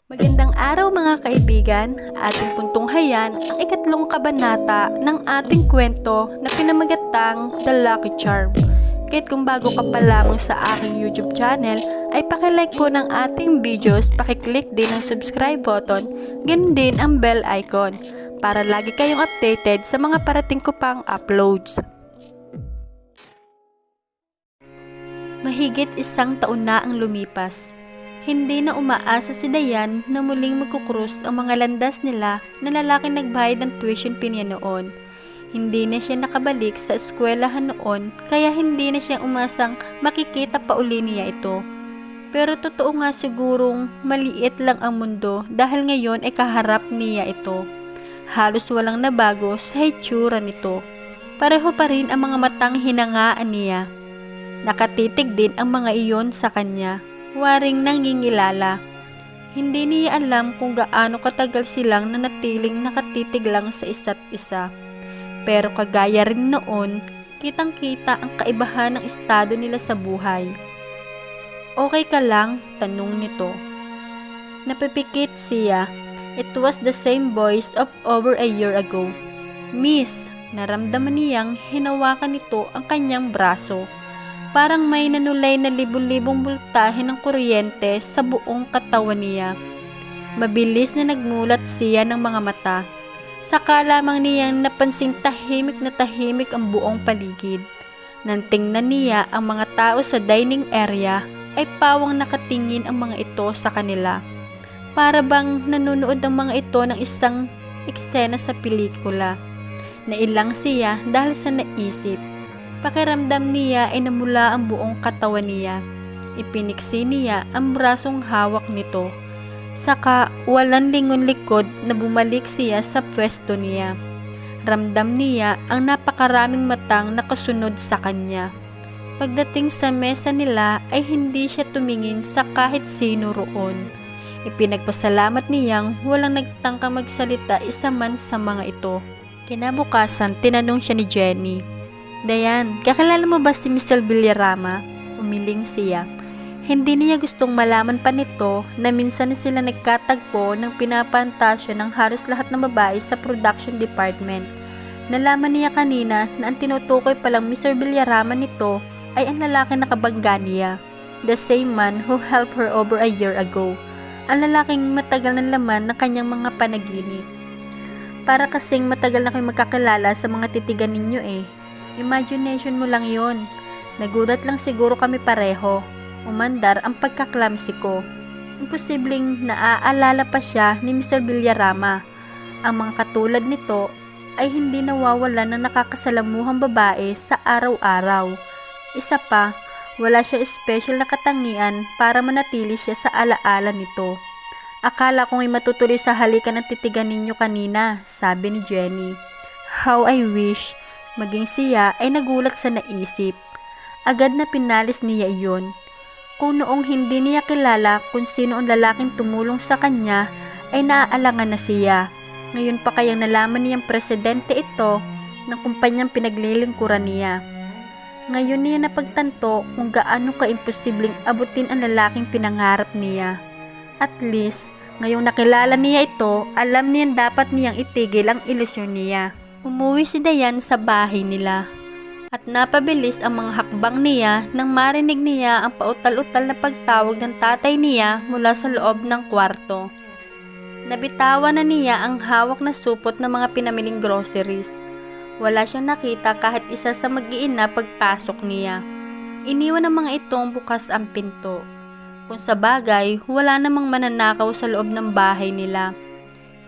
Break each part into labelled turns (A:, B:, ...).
A: Magandang araw mga kaibigan, ating puntunghayan ang ikatlong kabanata ng ating kwento na pinamagatang The Lucky Charm. Kahit kung bago ka pa lamang sa aking YouTube channel, ay pakilike po ng ating videos, pakiclick din ang subscribe button, ganun din ang bell icon, para lagi kayong updated sa mga parating ko pang uploads. Mahigit isang taon na ang lumipas. Hindi na umaasa si Dayan na muling magkukrus ang mga landas nila na lalaking nagbayad ng tuition fee niya noon. Hindi na siya nakabalik sa eskwelahan noon, kaya hindi na siya umasang makikita pa uli niya ito. Pero totoo nga sigurong maliit lang ang mundo dahil ngayon ay kaharap niya ito. Halos walang nabago sa hitsura nito. Pareho pa rin ang mga matang hinangaan niya. Nakatitig din ang mga iyon sa kanya. Waring nangingilala. Hindi niya alam kung gaano katagal silang nanatiling nakatitig lang sa isa't isa. Pero kagaya rin noon, kitang-kita ang kaibahan ng estado nila sa buhay. Okay ka lang? Tanong nito. Napipikit siya. It was the same voice of over a year ago. Miss, naramdaman niyang hinawakan nito ang kanyang braso. Parang may nanulay na libu-libong bultahe ng kuryente sa buong katawan niya. Mabilis na nagmulat siya ng mga mata. Saka lamang niyang napansing tahimik na tahimik ang buong paligid. Nang tingnan niya ang mga tao sa dining area, ay pawang nakatingin ang mga ito sa kanila. Para bang nanonood ang mga ito ng isang eksena sa pelikula. Nailang siya dahil sa naisip. Pakiramdam niya ay namula ang buong katawan niya. Ipiniksi niya ang brasong hawak nito. Saka walang lingon likod na bumalik siya sa pwesto niya. Ramdam niya ang napakaraming matang nakasunod sa kanya. Pagdating sa mesa nila ay hindi siya tumingin sa kahit sino roon. Ipinagpasalamat niyang walang nagtangkang magsalita isa man sa mga ito. Kinabukasan, tinanong siya ni Jenny. Dayan, kakilala mo ba si Mr. Villarama? Umiling siya. Hindi niya gustong malaman pa nito na minsan na sila nagkatagpo ng pinapantasya ng halos lahat ng babae sa production department. Nalaman niya kanina na ang tinutukoy palang Mr. Villarama nito ay ang lalaki na kabangga niya. The same man who helped her over a year ago. Ang lalaking matagal ng laman ng kanyang mga panaginip. Para kasing matagal na kayo magkakilala sa mga titigan ninyo eh. Imagination mo lang yon. Nagulat lang siguro kami pareho. Umandar ang pagkaklamsi ko. Imposibleng naaalala pa siya ni Mr. Villarama. Ang mga katulad nito ay hindi nawawalan ng nakakasalamuhang babae sa araw-araw. Isa pa, wala siyang special na katangian para manatili siya sa alaala nito. Akala kong ay matutuloy sa halikan ng titigan ninyo kanina, sabi ni Jenny. How I wish. Maging siya ay nagulat sa naisip. Agad na pinalis niya iyon. Kung noong hindi niya kilala kung sino ang lalaking tumulong sa kanya, ay naaalangan na siya. Ngayon pa kayang nalaman niyang presidente ito ng kumpanyang pinaglilingkuran niya. Ngayon niya napagtanto kung gaano ka-imposibleng abutin ang lalaking pinangarap niya. At least, ngayong nakilala niya ito, alam niyang dapat niyang itigil ang ilusyon niya. Umuwi si Dayan sa bahay nila at napabilis ang mga hakbang niya nang marinig niya ang pautal-utal na pagtawag ng tatay niya mula sa loob ng kwarto. Nabitawan na niya ang hawak na supot ng mga pinamiling groceries. Wala siyang nakita kahit isa sa mag-iina pagpasok niya. Iniwan ng mga itong bukas ang pinto. Kung sa bagay, wala namang mananakaw sa loob ng bahay nila.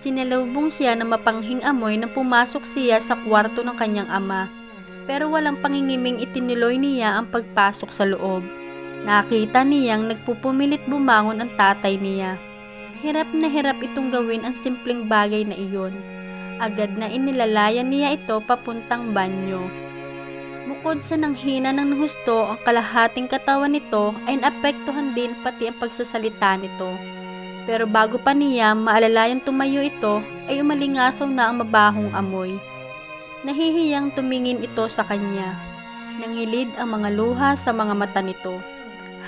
A: Sinalubong siya ng mapanghing amoy nang pumasok siya sa kwarto ng kanyang ama. Pero walang pangingiming itiniloy niya ang pagpasok sa loob. Nakita niyang nagpupumilit bumangon ang tatay niya. Hirap na hirap itong gawin ang simpleng bagay na iyon. Agad na inilalayan niya ito papuntang banyo. Bukod sa nanghina ng husto ang kalahating katawan nito ay naapektuhan din pati ang pagsasalita nito. Pero bago pa niya maalalayang tumayo ito, ay umalingasaw na ang mabahong amoy. Nahihiyang tumingin ito sa kanya. Nangilid ang mga luha sa mga mata nito.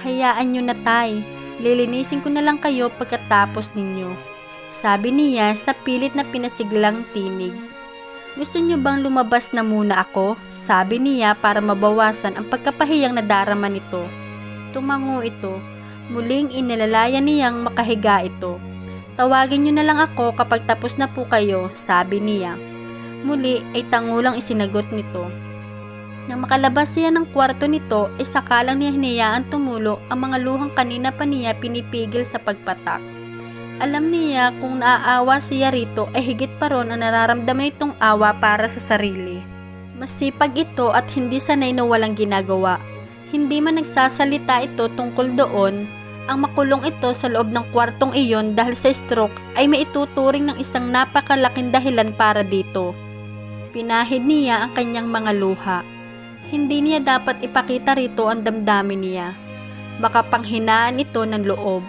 A: Hayaan nyo na tay, Lilinisin ko na lang kayo pagkatapos ninyo, sabi niya sa pilit na pinasiglang tinig. Gusto niyo bang lumabas na muna ako? Sabi niya para mabawasan ang pagkapahiyang nadarama nito. Tumango ito. Muling inilalaya niyang makahiga ito. Tawagin niyo na lang ako kapag tapos na po kayo, sabi niya. Muli ay tangulang isinagot nito. Nang makalabas siya ng kwarto nito ay sakalang niya hinayaan tumulo ang mga luhang kanina pa niya pinipigil sa pagpatak. Alam niya kung naaawa siya rito ay higit pa ron ang nararamdaman itong awa para sa sarili. Masipag ito at hindi sanay na walang ginagawa. Hindi man nagsasalita ito tungkol doon, ang makulong ito sa loob ng kwartong iyon dahil sa stroke ay may ituturing ng isang napakalaking dahilan para dito. Pinahid niya ang kanyang mga luha. Hindi niya dapat ipakita rito ang damdamin niya. Baka panghinaan ito ng loob.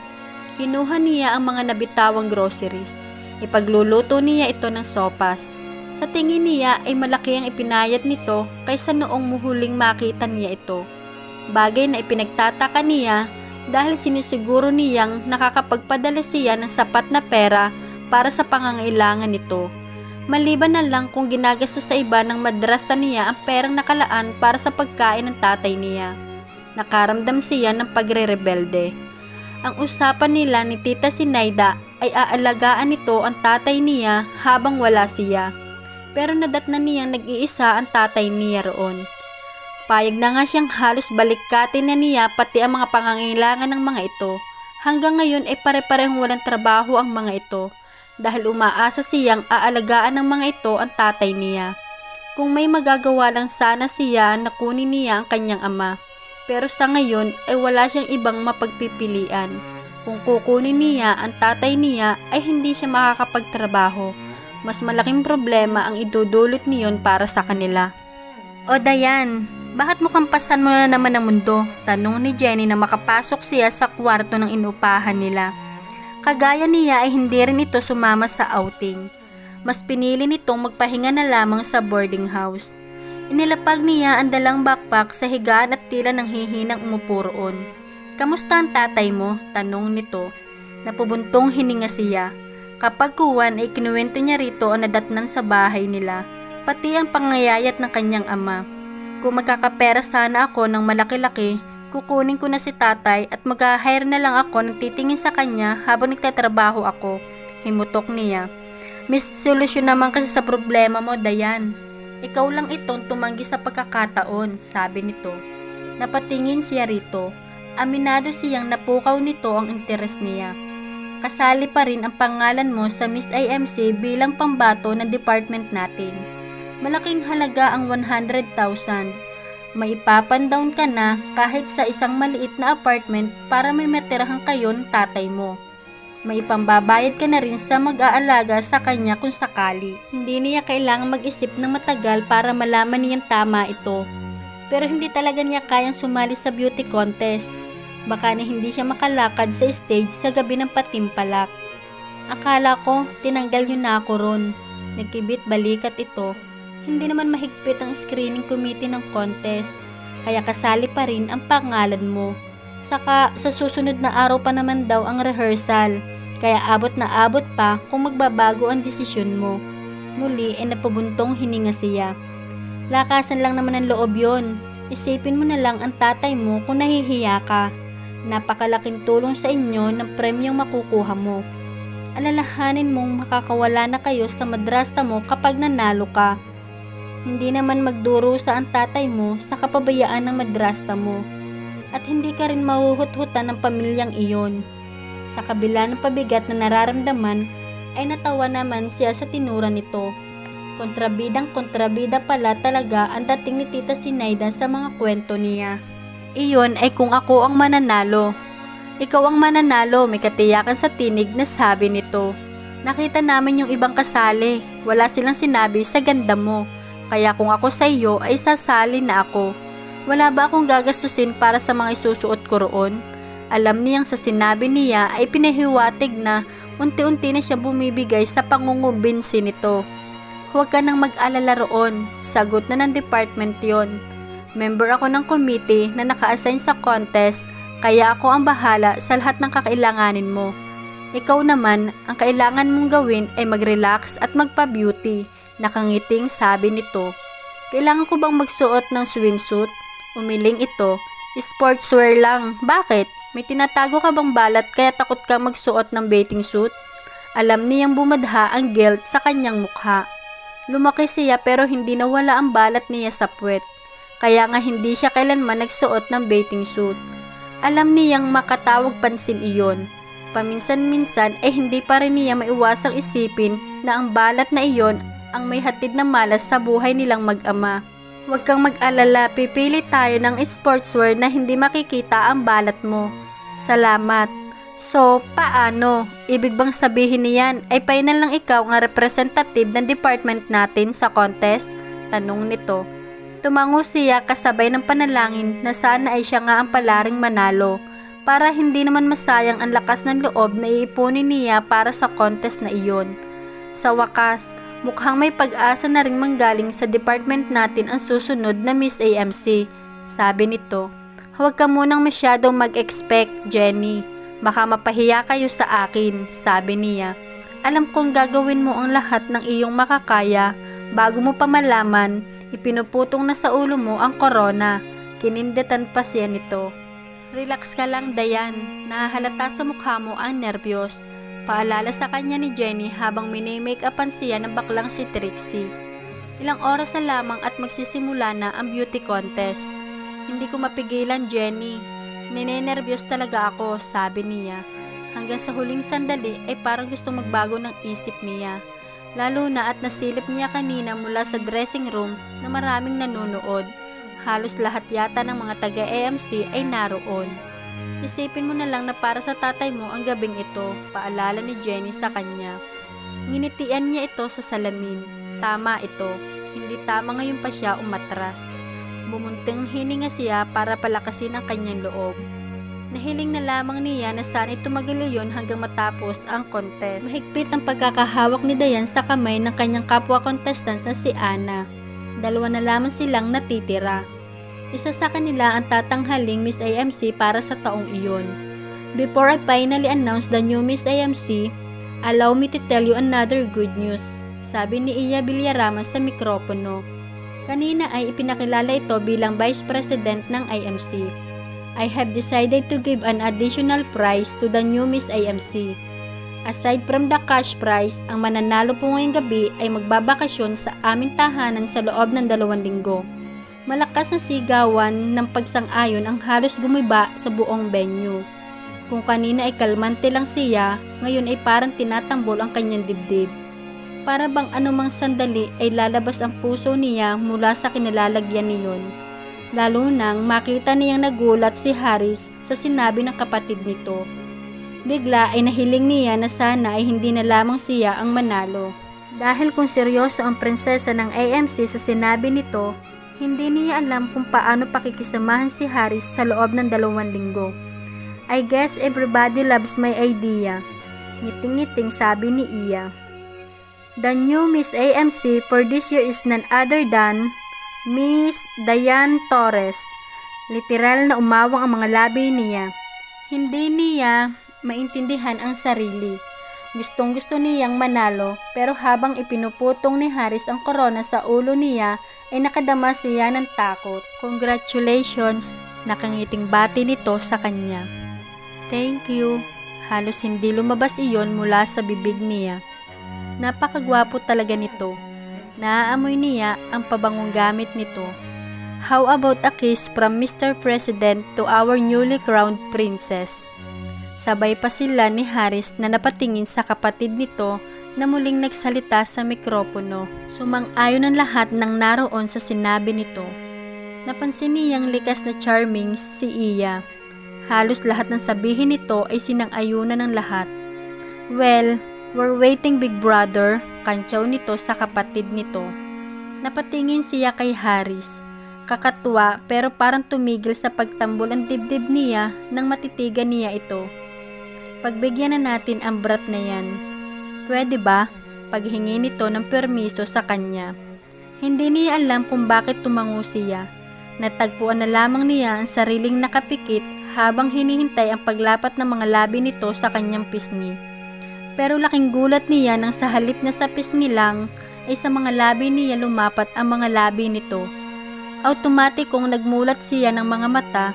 A: Kinuha niya ang mga nabitawang groceries. Ipagluluto niya ito ng sopas. Sa tingin niya ay malaki ang ipinayat nito kaysa noong muhuling makita niya ito. Bagay na ipinagtataka niya dahil sinisiguro niyang nakakapagpadala siya ng sapat na pera para sa pangangailangan nito. Maliban na lang kung ginagastos sa iba ng madrasta niya ang perang nakalaan para sa pagkain ng tatay niya. Nakaramdam siya ng pagre-rebelde. Ang usapan nila ni Tita Sinaida ay aalagaan nito ang tatay niya habang wala siya. Pero nadatnan niyang nag-iisa ang tatay niya roon. Payag na nga siyang halos balikatin na niya pati ang mga pangangailangan ng mga ito. Hanggang ngayon ay pare-parehong walang trabaho ang mga ito dahil umaasa siyang aalagaan ng mga ito ang tatay niya. Kung may magagawa lang sana siya na kunin niya ang kanyang ama. Pero sa ngayon ay wala siyang ibang mapagpipilian. Kung kukunin niya ang tatay niya ay hindi siya makakapagtrabaho. Mas malaking problema ang idudulot niyon para sa kanila. O Dayan, bakit mukhang pasan mo na naman ang mundo? Tanong ni Jenny na makapasok siya sa kwarto ng inupahan nila. Kagaya niya ay hindi rin ito sumama sa outing. Mas pinili nitong magpahinga na lamang sa boarding house. Inilapag niya ang dalang backpack sa higaan at tila nang hihinang umupo roon. Kamusta ang tatay mo? Tanong nito. Napubuntong hininga siya. Kapag kuwan ay kinuwento niya rito ang nadatnan sa bahay nila, pati ang pangayayat ng kanyang ama. Kung magkakapera sana ako ng malaki-laki, kukunin ko na si tatay at mag-hire na lang ako ng titingin sa kanya habang nagtatrabaho ako. Himutok niya. May solusyon naman kasi sa problema mo, Dayan. Ikaw lang itong tumanggi sa pagkakataon, sabi nito. Napatingin siya rito. Aminado siyang napukaw nito ang interes niya. Kasali pa rin ang pangalan mo sa Miss IMC bilang pambato ng department natin. Malaking halaga ang 100,000. May ipapandown ka na kahit sa isang maliit na apartment para may matirahan kayo ng tatay mo. May ipambabayad ka na rin sa mag-aalaga sa kanya kung sakali. Hindi niya kailangang mag-isip ng matagal para malaman niyang tama ito. Pero hindi talaga niya kayang sumali sa beauty contest. Baka na hindi siya makalakad sa stage sa gabi ng patimpalak. Akala ko tinanggal niyo na ako ron. Nagkibit balikat ito. Hindi naman mahigpit ang screening committee ng contest, kaya kasali pa rin ang pangalan mo. Saka sa susunod na araw pa naman daw ang rehearsal, kaya abot na abot pa kung magbabago ang desisyon mo. Muli ay napabuntong hininga siya. Lakasan lang naman ang loob yon. Isipin mo na lang ang tatay mo kung nahihiya ka. Napakalaking tulong sa inyo ng premyong makukuha mo. Alalahanin mong makakawala na kayo sa madrasta mo kapag nanalo ka. Hindi naman magdurusa ang tatay mo sa kapabayaan ng madrasta mo. At hindi ka rin mahuhut-hutan ng pamilyang iyon. Sa kabila ng pabigat na nararamdaman, ay natawa naman siya sa tinura nito. Kontrabidang-kontrabida pala talaga ang dating ni Tita Sinaida sa mga kwento niya. Iyon ay kung ako ang mananalo. Ikaw ang mananalo, may katiyakan sa tinig na sabi nito. Nakita namin yung ibang kasali, wala silang sinabi sa ganda mo. Kaya kung ako sa iyo ay sasali na ako. Wala ba akong gagastusin para sa mga isusuot ko roon? Alam niyang sa sinabi niya ay pinahiwatig na unti-unti na siya bumibigay sa pangungumbinsi nito. Huwag ka nang mag-alala roon, sagot na ng department yon. Member ako ng committee na naka-assign sa contest, Kaya ako ang bahala sa lahat ng kakailanganin mo. Ikaw naman, ang kailangan mong gawin ay mag-relax at magpa-beauty. Nakangiting sabi nito. Kailangan ko bang magsuot ng swimsuit? Umiling ito. Sportswear lang. Bakit? May tinatago ka bang balat kaya takot kang magsuot ng bathing suit? Alam niyang bumadha ang guilt sa kanyang mukha. Lumaki siya pero hindi nawala ang balat niya sa puwet. Kaya nga hindi siya kailanman nagsuot ng bathing suit. Alam niyang makatawag pansin iyon. Paminsan-minsan ay hindi pa rin niya maiwasang isipin na ang balat na iyon ang may hatid na malas sa buhay nilang mag-ama. Huwag kang mag-alala, pipili tayo ng sportswear na hindi makikita ang balat mo. Salamat. So, paano? Ibig bang sabihin niyan ay final lang ikaw ang representative ng department natin sa contest? Tanong nito. Tumango siya kasabay ng panalangin na sana ay siya nga ang palaring manalo para hindi naman masayang ang lakas ng loob na iipunin niya para sa contest na iyon. Sa wakas, mukhang may pag-asa na ring manggaling sa department natin ang susunod na Miss AMC. Sabi nito, huwag ka munang masyadong mag-expect, Jenny. Baka mapahiya kayo sa akin, sabi niya. Alam kong gagawin mo ang lahat ng iyong makakaya bago mo pa malaman. Ipinuputong na sa ulo mo ang corona. Kininditan pa siya nito. Relax ka lang, Dayan. Nahahalata sa mukha mo ang nervyos. Paalala sa kanya ni Jenny habang minimake-upan siya ng baklang si Trixie. Ilang oras na lamang at magsisimula na ang beauty contest. Hindi ko mapigilan, Jenny. Ninenervyos talaga ako, sabi niya. Hanggang sa huling sandali ay parang gusto magbago ng isip niya. Lalo na at nasilip niya kanina mula sa dressing room na maraming nanonood. Halos lahat yata ng mga taga-AMC ay naroon. Isipin mo na lang na para sa tatay mo ang gabing ito, paalala ni Jenny sa kanya. Nginitian niya ito sa salamin. Tama ito, hindi tama ngayon pa siya umatras. Bumunting hininga siya para palakasin ang kanyang loob. Nahiling na lamang niya na sana'y tumagal iyon hanggang matapos ang contest. Mahigpit ang pagkakahawak ni Dayan sa kamay ng kanyang kapwa contestant na si Anna. Dalawa na lamang silang natitira. Isa sa kanila ang tatanghaling Miss AMC para sa taong iyon. Before I finally announce the new Miss AMC, allow me to tell you another good news, sabi ni Iya Villarama sa mikropono. Kanina ay ipinakilala ito bilang Vice President ng IMC. I have decided to give an additional prize to the new Miss AMC. Aside from the cash prize, ang mananalo po ngayong gabi ay magbabakasyon sa aming tahanan sa loob ng 2 linggo. Malakas na sigawan ng pagsang-ayon ang halos gumiba sa buong venue. Kung kanina ay kalmante lang siya, ngayon ay parang tinatanggol ang kanyang dibdib. Para bang anumang sandali ay lalabas ang puso niya mula sa kinalalagyan niyon. Lalo nang makita niyang nagulat si Haris sa sinabi ng kapatid nito. Bigla ay nahiling niya na sana ay hindi na lamang siya ang manalo. Dahil kung seryoso ang prinsesa ng AMC sa sinabi nito, hindi niya alam kung paano pakikisamahan si Haris sa loob ng 2 linggo. I guess everybody loves my idea. Ngiting-ngiting sabi ni Iya. The new Miss AMC for this year is none other than Miss Dayan Torres. Literal na umawang ang mga labi niya. Hindi niya maintindihan ang sarili. Gustong-gusto niyang manalo pero habang ipinuputong ni Haris ang corona sa ulo niya ay nakadama siya ng takot. Congratulations, nakangiting bati nito sa kanya. Thank you. Halos hindi lumabas iyon mula sa bibig niya. Napakagwapo talaga nito. Naaamoy niya ang pabangong gamit nito. How about a kiss from Mr. President to our newly crowned princess? Sabay pa sila ni Haris na napatingin sa kapatid nito na muling nagsalita sa mikropono. Sumang-ayon ang lahat ng naroon sa sinabi nito. Napansin niyang likas na charming si Iya. Halos lahat ng sabihin nito ay sinang-ayunan ng lahat. Well, we're waiting big brother, kantsaw nito sa kapatid nito. Napatingin siya kay Haris. Kakatuwa pero parang tumigil sa pagtambol ang dibdib niya nang matitigan niya ito. Pagbigyan na natin ang brat na yan. Pwede ba? Paghingi nito ng permiso sa kanya. Hindi niya alam kung bakit tumango siya. Natagpuan na lamang niya ang sariling nakapikit habang hinihintay ang paglapat ng mga labi nito sa kanyang pisngi. Pero laking gulat niya nang sa halip na sa pisngi lang ay sa mga labi niya lumapat ang mga labi nito. Automatikong nagmulat siya ng mga mata,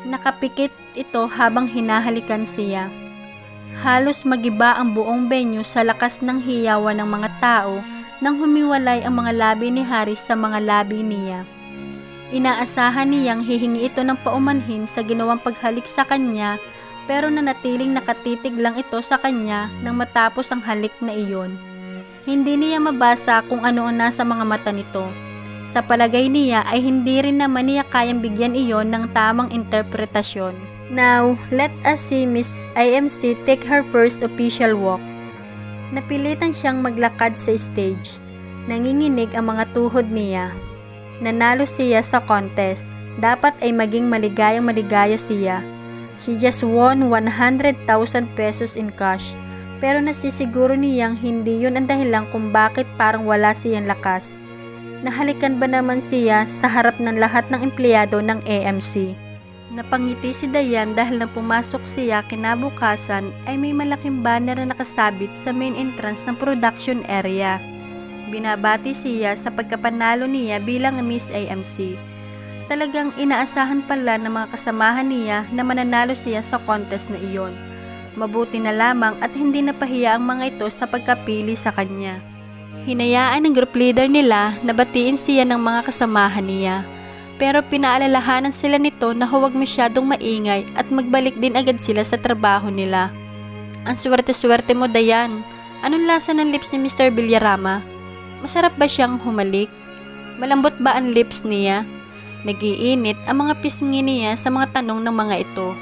A: nakapikit ito habang hinahalikan siya. Halos magiba ang buong venue sa lakas ng hiyawan ng mga tao nang humiwalay ang mga labi ni Haris sa mga labi niya. Inaasahan niyang hihingi ito ng paumanhin sa ginawang paghalik sa kanya, pero nanatiling nakatitig lang ito sa kanya nang matapos ang halik na iyon. Hindi niya mabasa kung ano ang nasa mga mata nito. Sa palagay niya ay hindi rin naman niya kayang bigyan iyon ng tamang interpretasyon. Now, let us see Miss IMC take her first official walk. Napilitan siyang maglakad sa stage. Nanginginig ang mga tuhod niya. Nanalo siya sa contest. Dapat ay maging maligayang-maligaya siya. She just won 100,000 pesos in cash. Pero nasisiguro niyang hindi yun ang dahilan kung bakit parang wala siyang lakas. Nahalikan ba naman siya sa harap ng lahat ng empleyado ng AMC? Napangiti si Dayan dahil nang pumasok siya kinabukasan ay may malaking banner na nakasabit sa main entrance ng production area. Binabati siya sa pagkapanalo niya bilang Miss AMC. Talagang inaasahan pala ng mga kasamahan niya na mananalo siya sa contest na iyon. Mabuti na lamang at hindi napahiya ang mga ito sa pagkapili sa kanya. Hinayaan ng group leader nila na batiin siya ng mga kasamahan niya. Pero pinaalalahanan sila nito na huwag masyadong maingay at magbalik din agad sila sa trabaho nila. Ang swerte-swerte mo, Dayan. Anong lasa ng lips ni Mr. Villarama? Masarap ba siyang humalik? Malambot ba ang lips niya? Nag-iinit ang mga pisngi niya sa mga tanong ng mga ito.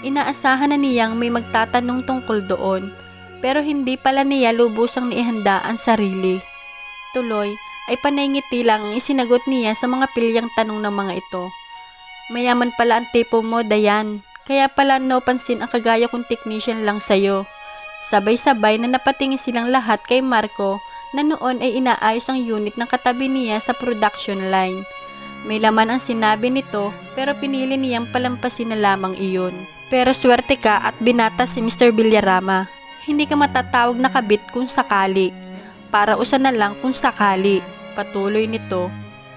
A: Inaasahan na niyang may magtatanong tungkol doon, pero hindi pala niya lubusang niihanda ang sarili. Tuloy, ay panay-ngiti lang ang isinagot niya sa mga pilyang tanong ng mga ito. Mayaman pala ang tipo mo, Dayan. Kaya pala no pansin ang kagaya kong technician lang sa'yo. Sabay-sabay na napatingin silang lahat kay Marco na noon ay inaayos ang unit ng katabi niya sa production line. May laman ang sinabi nito pero pinili niyang palampasin na lamang iyon. Pero swerte ka at binata si Mr. Villarama. Hindi ka matatawag na kabit kung sakali. Para usan na lang kung sakali. Patuloy nito.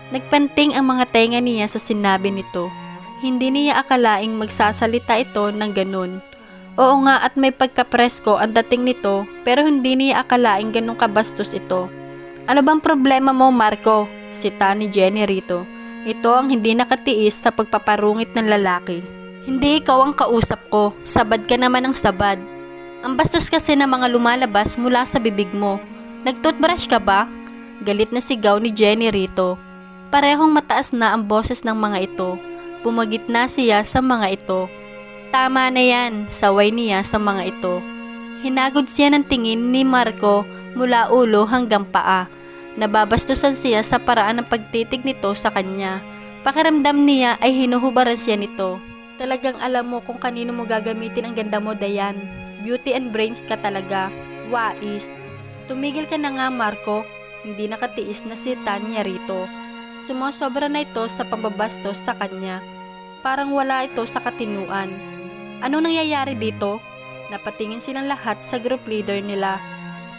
A: Nagpanting ang mga tenga niya sa sinabi nito. Hindi niya akalaing magsasalita ito ng ganun. Oo nga at may pagkapresko ang dating nito pero hindi niya akalaing ganun kabastos ito. Ano bang problema mo, Marco? Sita ni Jenny rito. Ito ang hindi nakatiis sa pagpaparungit ng lalaki. Hindi ikaw ang kausap ko. Sabad ka naman ang sabad. Ang bastos kasi ng mga lumalabas mula sa bibig mo. Nag-toothbrush ka ba? Galit na sigaw ni Jenny rito. Parehong mataas na ang boses ng mga ito. Pumagit na siya sa mga ito. Tama na yan, saway niya sa mga ito. Hinagod siya ng tingin ni Marco mula ulo hanggang paa. Nababastusan siya sa paraan ng pagtitig nito sa kanya. Pakiramdam niya ay hinuhubaran siya nito. Talagang alam mo kung kanino mo gagamitin ang ganda mo, Dayan. Beauty and brains ka talaga. Wais. Tumigil ka na nga, Marco. Hindi nakatiis na si Tanya rito. Sumosobra na ito sa pambabastos sa kanya. Parang wala ito sa katinuan. Anong nangyayari dito? Napatingin silang lahat sa group leader nila.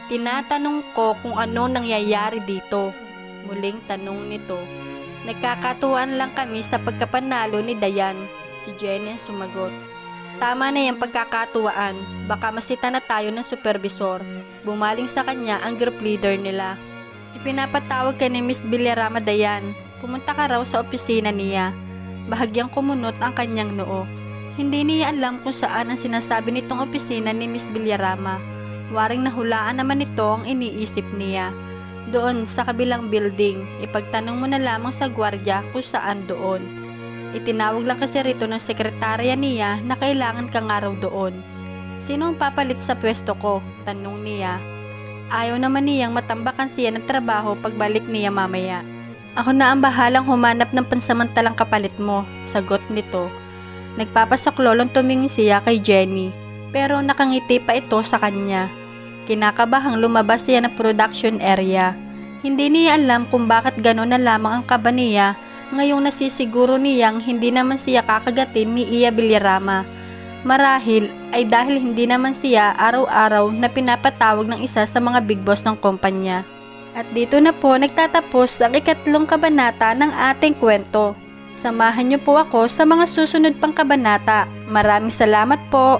A: Tinatanong ko kung ano nangyayari dito. Muling tanong nito. Nagkakatuwaan lang kami sa pagkapanalo ni Dayan. Si Jenny sumagot. Tama na yung pagkakatuwaan. Baka masita na tayo ng supervisor. Bumaling sa kanya ang group leader nila. Ipinapatawag ka ni Miss Villarama, Dayan. Pumunta ka raw sa opisina niya. Bahagyang kumunot ang kanyang noo. Hindi niya alam kung saan ang sinasabi nitong opisina ni Miss Villarama. Waring nahulaan naman ito ang iniisip niya. Doon sa kabilang building, ipagtanong mo na lamang sa gwardiya kung saan doon. Itinawag lang kasi rito ng sekretarya niya na kailangan ka nga raw doon. Sino ang papalit sa pwesto ko? Tanong niya. Ayaw naman niyang matambakan siya ng trabaho pagbalik niya mamaya. Ako na ang bahalang humanap ng pansamantalang kapalit mo, sagot nito. Nagpapasaklolong tumingin siya kay Jenny, pero nakangiti pa ito sa kanya. Kinakabahang lumabas siya ng production area. Hindi niya alam kung bakit gano'n na lamang ang kaba niya ngayong nasisiguro niyang hindi naman siya kakagatin ni Iya Villarama. Marahil ay dahil hindi naman siya araw-araw na pinapatawag ng isa sa mga big boss ng kumpanya. At dito na po nagtatapos ang 3 kabanata ng ating kwento. Samahan niyo po ako sa mga susunod pang kabanata. Maraming salamat po!